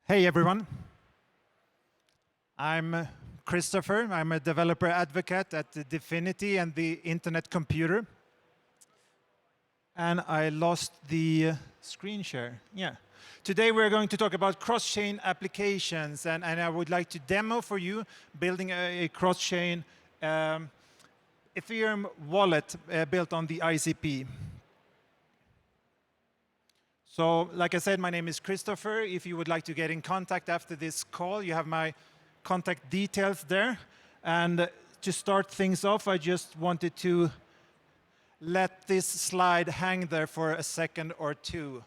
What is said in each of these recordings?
Hey everyone, I'm Kristofer. I'm a developer advocate at DFINITY and the Internet Computer. And I lost the screen share. Yeah. Today we're going to talk about cross-chain applications, and I would like to demo for you building a cross-chain Ethereum wallet built on the ICP. So, like I said, my name is Kristofer. If you would like to get in contact after this call, you have my contact details there. And to start things off, I just wanted to let this slide hang there for a second or two.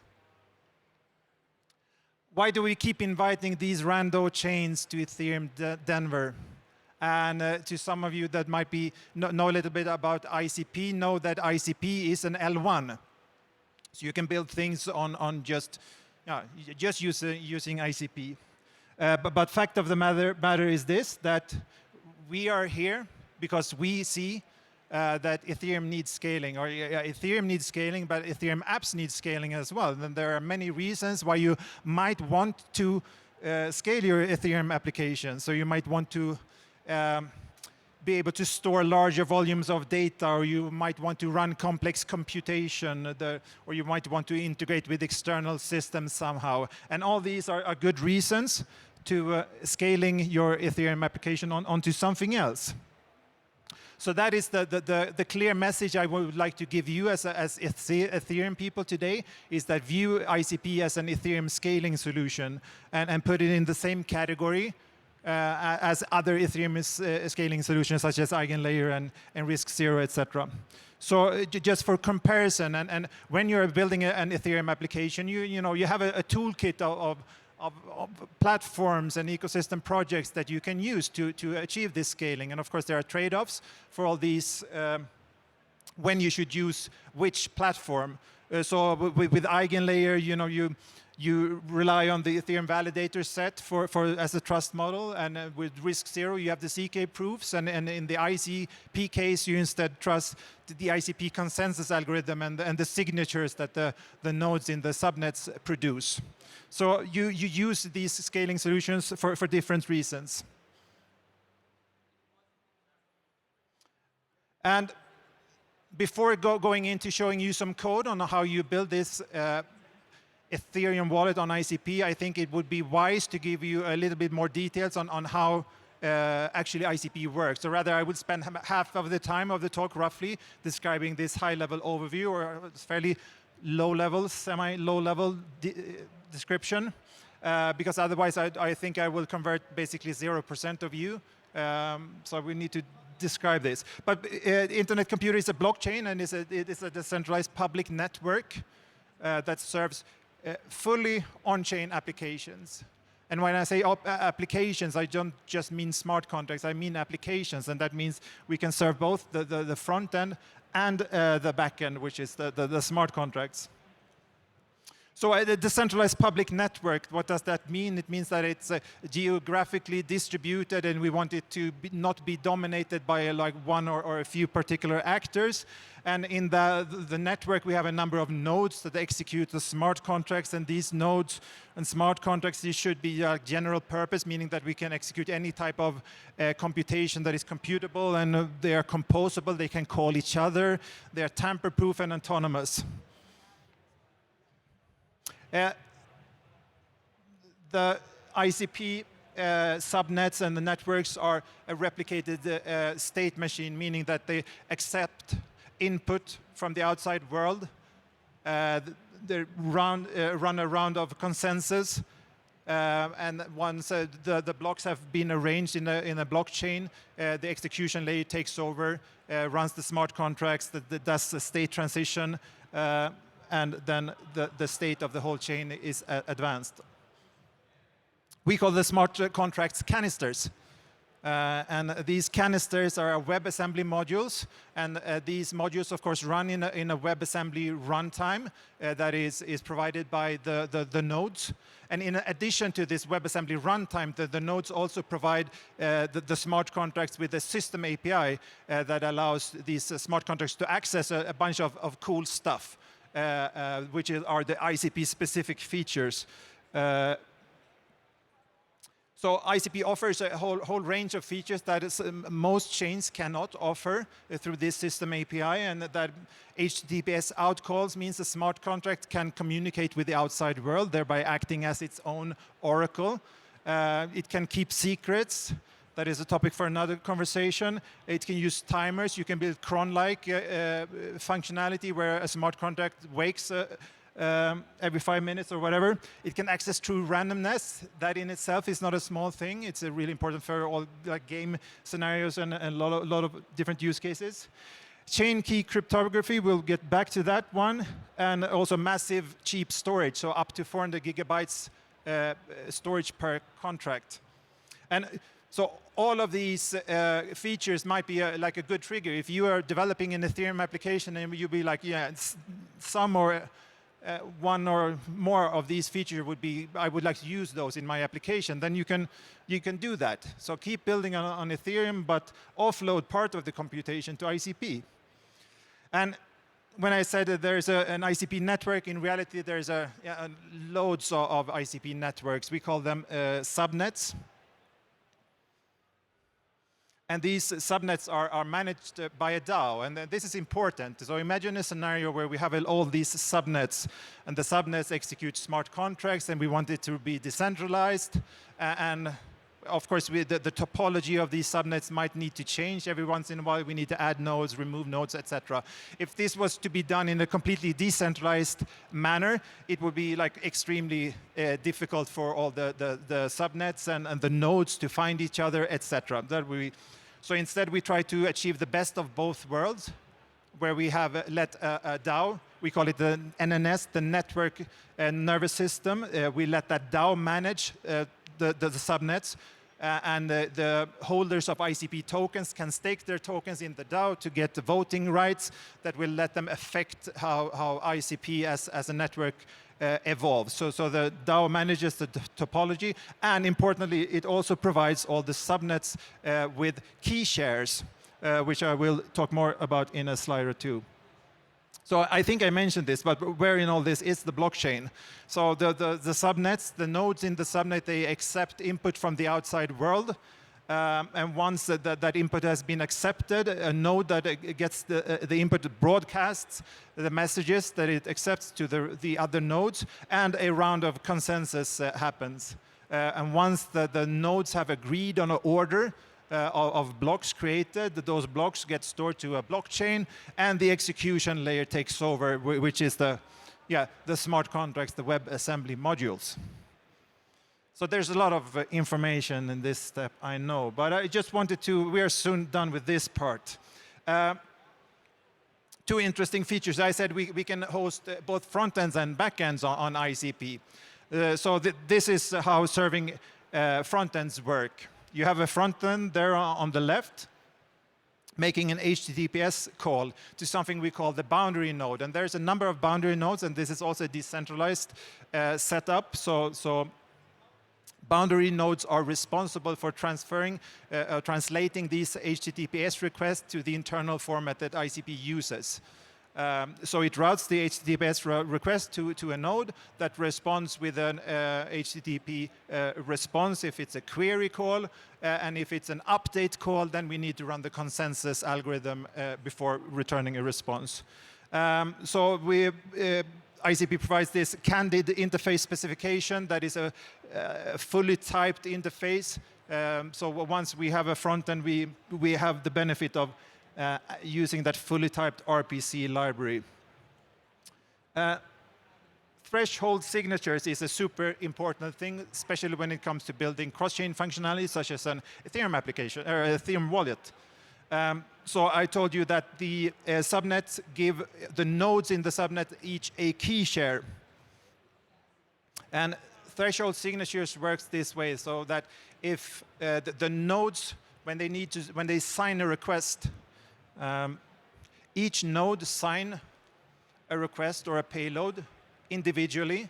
Why do we keep inviting these rando chains to ETHDenver? And to some of you that might know a little bit about ICP, know that ICP is an L1. So you can build things on just using ICP. But fact of the matter is this, that we are here because we see that Ethereum needs scaling, or Ethereum needs scaling, but Ethereum apps need scaling as well. And there are many reasons why you might want to scale your Ethereum application. So you might want to be able to store larger volumes of data, or you might want to run complex computation, or you might want to integrate with external systems somehow. And all these are good reasons to scaling your Ethereum application onto something else. So that is the clear message I would like to give you as Ethereum people today, is that view ICP as an Ethereum scaling solution and put it in the same category as other Ethereum scaling solutions such as EigenLayer and RISC-0, etc. So just for comparison, and when you're building an Ethereum application, you have a toolkit of platforms and ecosystem projects that you can use to achieve this scaling. And of course, there are trade-offs for all these when you should use which platform. So with EigenLayer, you rely on the Ethereum validator set as a trust model, and with RISC-0 you have the CK proofs, and in the ICP case you instead trust the ICP consensus algorithm and the signatures that the nodes in the subnets produce. So you use these scaling solutions for different reasons. And before going into showing you some code on how you build this Ethereum wallet on ICP, I think it would be wise to give you a little bit more details on how actually ICP works. So rather, I would spend half of the time of the talk roughly describing this high-level overview, or fairly low-level, semi-low-level description, because otherwise I think I will convert basically 0% of you. So we need to describe this. But Internet Computer is a blockchain, and it is a decentralized public network that serves fully on-chain applications. And when I say applications, I don't just mean smart contracts, I mean applications, and that means we can serve both the front end and the back end, which is the smart contracts. So the decentralized public network, what does that mean? It means that it's geographically distributed, and we want it to not be dominated by like one or a few particular actors. And in the network, we have a number of nodes that execute the smart contracts, and these nodes and smart contracts, these should be general purpose, meaning that we can execute any type of computation that is computable, and they are composable, they can call each other, they are tamper-proof and autonomous. The ICP subnets and the networks are a replicated state machine, meaning that they accept input from the outside world. They run a round of consensus, and once the blocks have been arranged in a blockchain, the execution layer takes over, runs the smart contracts, that does the state transition, and then the state of the whole chain is advanced. We call the smart contracts canisters. And these canisters are WebAssembly modules, and these modules, of course, run in a WebAssembly runtime that is provided by the nodes. And in addition to this WebAssembly runtime, the nodes also provide the smart contracts with a system API that allows these smart contracts to access a bunch of cool stuff. Which are the ICP-specific features. So ICP offers a whole range of features that most chains cannot offer through this system API, and that HTTPS outcalls means the smart contract can communicate with the outside world, thereby acting as its own oracle. It can keep secrets. That is a topic for another conversation. It can use timers. You can build cron-like functionality where a smart contract wakes every 5 minutes or whatever. It can access true randomness. That in itself is not a small thing. It's really important for all like game scenarios and a lot of different use cases. Chain key cryptography, we'll get back to that one. And also massive cheap storage, so up to 400 gigabytes storage per contract. And so all of these features might be like a good trigger. If you are developing an Ethereum application and you'll be like, yeah, some or one or more of these features would be, I would like to use those in my application, then you can do that. So keep building on Ethereum, but offload part of the computation to ICP. And when I said that there's an ICP network, in reality there's loads of ICP networks. We call them subnets. And these subnets are managed by a DAO, and this is important. So imagine a scenario where we have all these subnets, and the subnets execute smart contracts, and we want it to be decentralized. And of course, the topology of these subnets might need to change every once in a while. We need to add nodes, remove nodes, etc. If this was to be done in a completely decentralized manner, it would be like extremely difficult for all the subnets and the nodes to find each other, etc. So instead, we try to achieve the best of both worlds, where we have let a DAO, we call it the NNS, the network nervous system. We let that DAO manage the subnets, and the holders of ICP tokens can stake their tokens in the DAO to get the voting rights that will let them affect how ICP as a network evolves. So the DAO manages the topology, and importantly, it also provides all the subnets with key shares, which I will talk more about in a slide or two. So I think I mentioned this, but where in all this is the blockchain. So the subnets, the nodes in the subnet, they accept input from the outside world. And once that input has been accepted, a node that gets the input broadcasts the messages that it accepts to the other nodes, and a round of consensus happens. And once the nodes have agreed on an order of blocks created, those blocks get stored to a blockchain, and the execution layer takes over, which is the smart contracts, the WebAssembly modules. So there's a lot of information in this step, I know, but I just wanted to, we are soon done with this part. Two interesting features. I said we can host both front ends and back ends on ICP. This is how serving front ends work. You have a front end there on the left, making an HTTPS call to something we call the boundary node. And there's a number of boundary nodes, and this is also a decentralized setup. So boundary nodes are responsible for translating these HTTPS requests to the internal format that ICP uses. So it routes the HTTPS request to a node that responds with an HTTP response if it's a query call. And if it's an update call, then we need to run the consensus algorithm before returning a response. ICP provides this candid interface specification that is a fully typed interface. So once we have a front end, we have the benefit of using that fully typed RPC library. Threshold signatures is a super important thing, especially when it comes to building cross-chain functionality, such as an Ethereum application or Ethereum wallet. So I told you that the subnets give the nodes in the subnet each a key share. And threshold signatures works this way, so that if the nodes, when they sign a request, each node sign a request or a payload individually,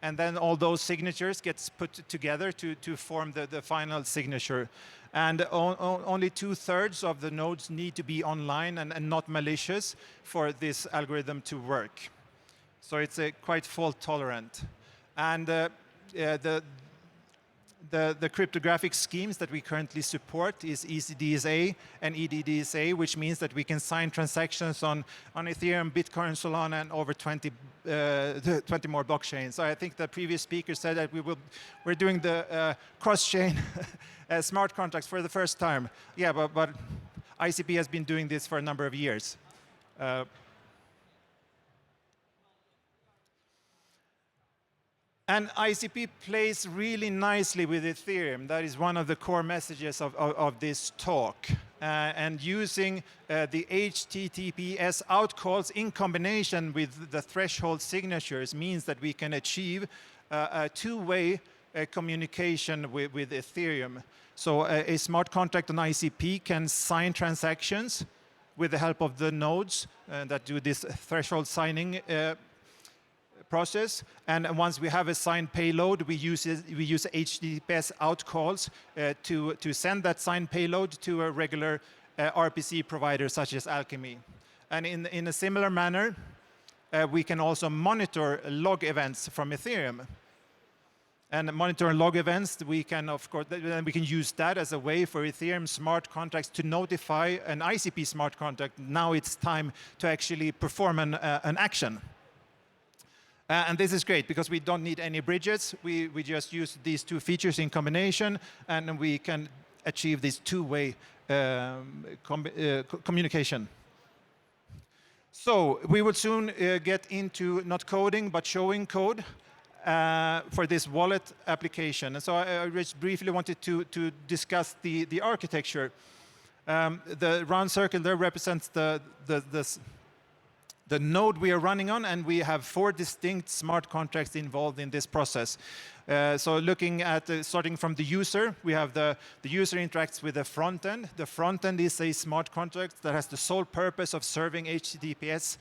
and then all those signatures gets put together to form the final signature. And only 2/3 of the nodes need to be online and not malicious for this algorithm to work. So it's quite fault tolerant. And the cryptographic schemes that we currently support is ECDSA and EDDSA, which means that we can sign transactions on Ethereum, Bitcoin, Solana, and over 20 more blockchains. So I think the previous speaker said that we're doing the cross-chain smart contracts for the first time. Yeah, but ICP has been doing this for a number of years. And ICP plays really nicely with Ethereum. That is one of the core messages of this talk. And using the HTTPS outcalls in combination with the threshold signatures means that we can achieve a two-way communication with Ethereum. So a smart contract on ICP can sign transactions with the help of the nodes that do this threshold signing process, and once we have a signed payload, we use HTTPS outcalls to send that signed payload to a regular RPC provider such as Alchemy. And in a similar manner, we can also monitor log events from Ethereum. And monitor log events, we can of course we can use that as a way for Ethereum smart contracts to notify an ICP smart contract. Now it's time to actually perform an action. And this is great because we don't need any bridges. We just use these two features in combination, and we can achieve this two-way communication. So we will soon get into not coding, but showing code for this wallet application. And so I just briefly wanted to discuss the architecture. The round circle there represents the node we are running on, and we have 4 distinct smart contracts involved in this process. So looking at, starting from the user, we have the user interacts with the front end. The front end is a smart contract that has the sole purpose of serving HTTPS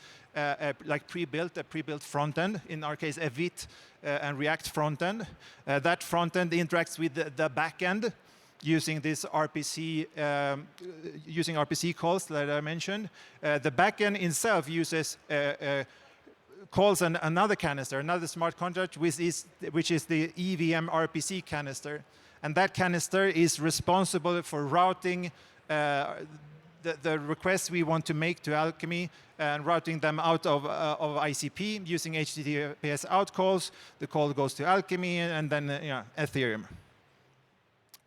like a pre-built front end, in our case, a Vite and React front end. That front end interacts with the back end using this RPC, using RPC calls that I mentioned. The backend itself uses calls another canister, another smart contract, which is the EVM RPC canister, and that canister is responsible for routing the requests we want to make to Alchemy and routing them out of ICP using HTTPS outcalls. The call goes to Alchemy and then Ethereum.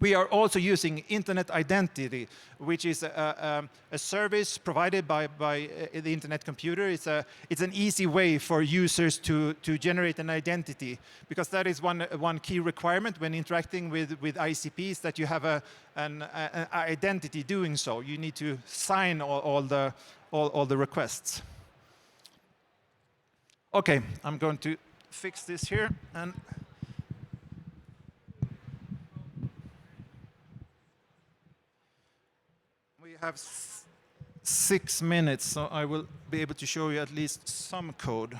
We are also using Internet Identity, which is a service provided by the Internet computer. It's an easy way for users to generate an identity, because that is one key requirement when interacting with ICP, is that you have an identity doing so. You need to sign all the requests. Okay, I'm going to fix this here. And we have 6 minutes, so I will be able to show you at least some code.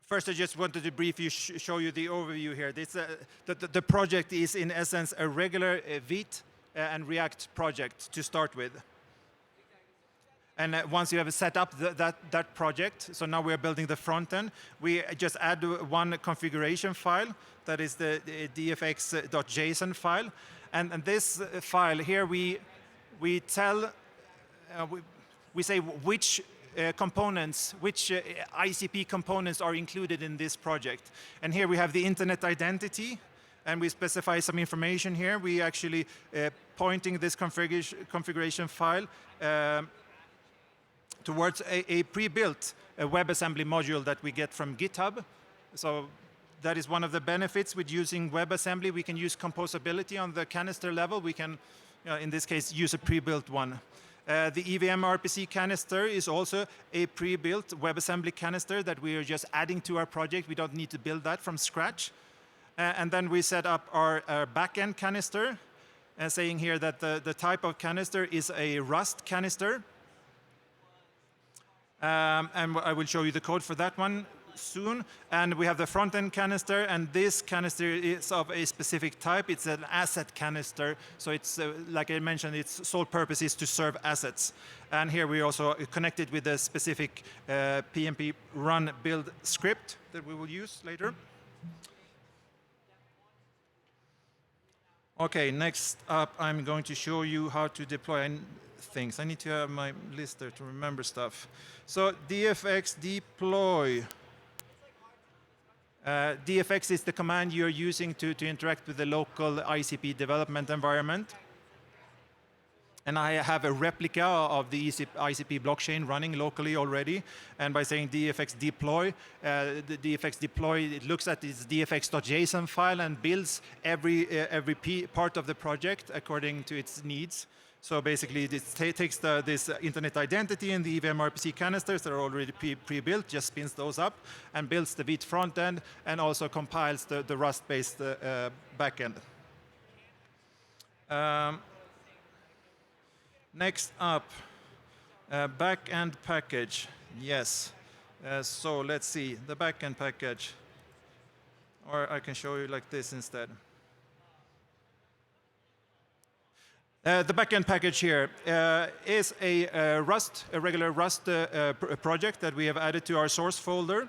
First, I just wanted to briefly show you the overview here. The project is, in essence, a regular Vite and React project to start with. And once you have set up that project, so now we are building the front end, we just add one configuration file, that is the dfx.json file. And this file here, we say which components, which ICP components are included in this project. And here we have the Internet Identity, and we specify some information here. We actually pointing this configuration file towards a pre-built WebAssembly module that we get from GitHub. So that is one of the benefits with using WebAssembly. We can use composability on the canister level. We can, in this case, use a pre-built one. The EVM RPC canister is also a pre-built WebAssembly canister that we are just adding to our project. We don't need to build that from scratch. And then we set up our backend canister. saying here that the type of canister is a Rust canister. And I will show you the code for that one soon. And we have the front-end canister, and this canister is of a specific type. It's an asset canister, so it's, like I mentioned, its sole purpose is to serve assets. And here we also connected with a specific PMP run build script that we will use later. Okay, next up, I'm going to show you how to deploy things. I need to have my list there to remember stuff. So dfx deploy. dfx is the command you're using to interact with the local ICP development environment. And I have a replica of the ICP blockchain running locally already. And by saying dfx deploy, the dfx deploy, it looks at this dfx.json file and builds every part of the project according to its needs. So basically, this takes this internet identity and the EVM RPC canisters that are already pre-built, just spins those up, and builds the Vite front end, and also compiles the Rust-based backend. Next up, backend package. Yes. So let's see, the backend package. Or I can show you like this instead. The backend package here is a regular Rust project that we have added to our source folder.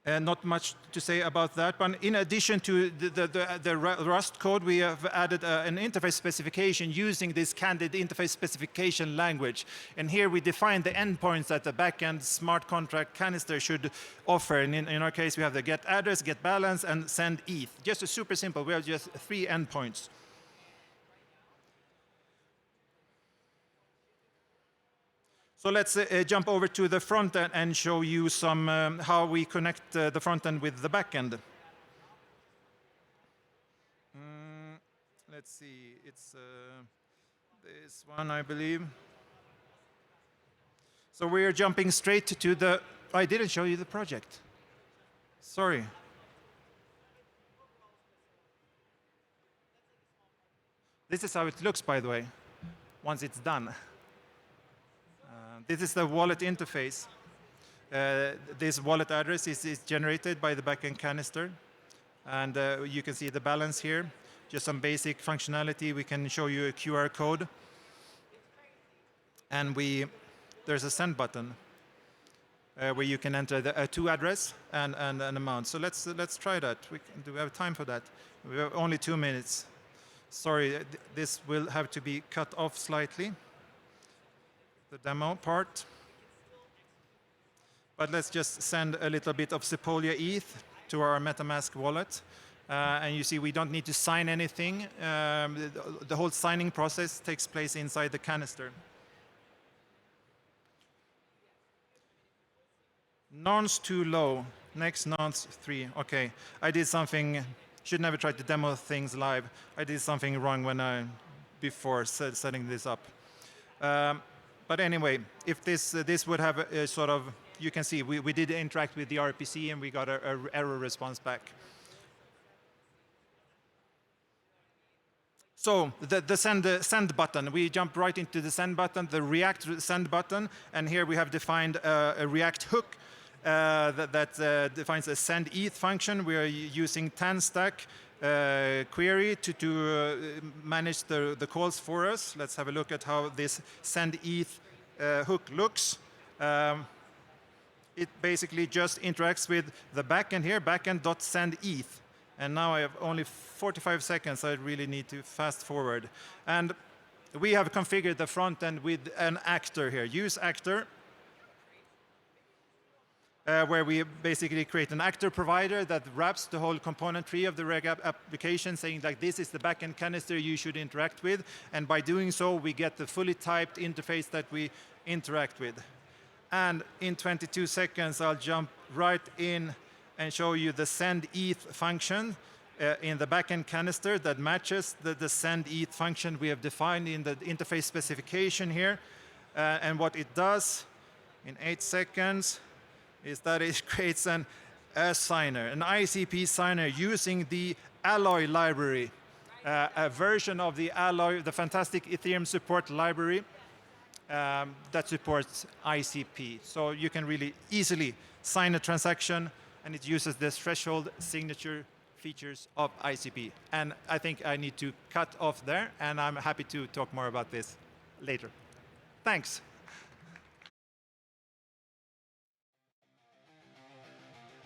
Not much to say about that, but in addition to the Rust code, we have added an interface specification using this candid interface specification language. And here we define the endpoints that the backend smart contract canister should offer. And in our case, we have the get address, get balance, and send ETH. Just a super simple. We have just 3 endpoints. So let's jump over to the front end and show you some how we connect the front end with the back end. Let's see, it's this one, I believe. So we're jumping straight to the, I didn't show you the project. Sorry. This is how it looks, by the way, once it's done. This is the wallet interface. This wallet address is generated by the backend canister. And you can see the balance here. Just some basic functionality. We can show you a QR code. And there's a send button where you can enter a to address and an amount. So let's try that. Do we have time for that? We have only 2 minutes. Sorry, this will have to be cut off slightly, the demo part. But let's just send a little bit of Sepolia ETH to our MetaMask wallet. And you see we don't need to sign anything. The whole signing process takes place inside the canister. Nonce too low. Next nonce 3. Okay, I did something. Should never try to demo things live. I did something wrong before setting this up. But anyway, if this would have a sort of, you can see we did interact with the RPC and we got an error response back. So the send button, we jump right into the send button, the React send button, and here we have defined a React hook that defines a send ETH function. We are using TanStack query to manage the calls for us. Let's have a look at how this send ETH hook looks. It basically just interacts with the backend here, backend.send ETH. And now I have only 45 seconds. I really need to fast forward. And we have configured the front end with an actor here. Use actor, where we basically create an actor provider that wraps the whole component tree of the Reg app application, saying like this is the backend canister you should interact with. And by doing so, we get the fully typed interface that we interact with. And in 22 seconds, I'll jump right in and show you the send ETH function in the backend canister that matches the send ETH function we have defined in the interface specification here. And what it does in 8 seconds is that it creates a signer, an ICP signer using the Alloy library, a version of the Alloy, the fantastic Ethereum support library that supports ICP. So you can really easily sign a transaction, and it uses the threshold signature features of ICP. And I think I need to cut off there, and I'm happy to talk more about this later. Thanks.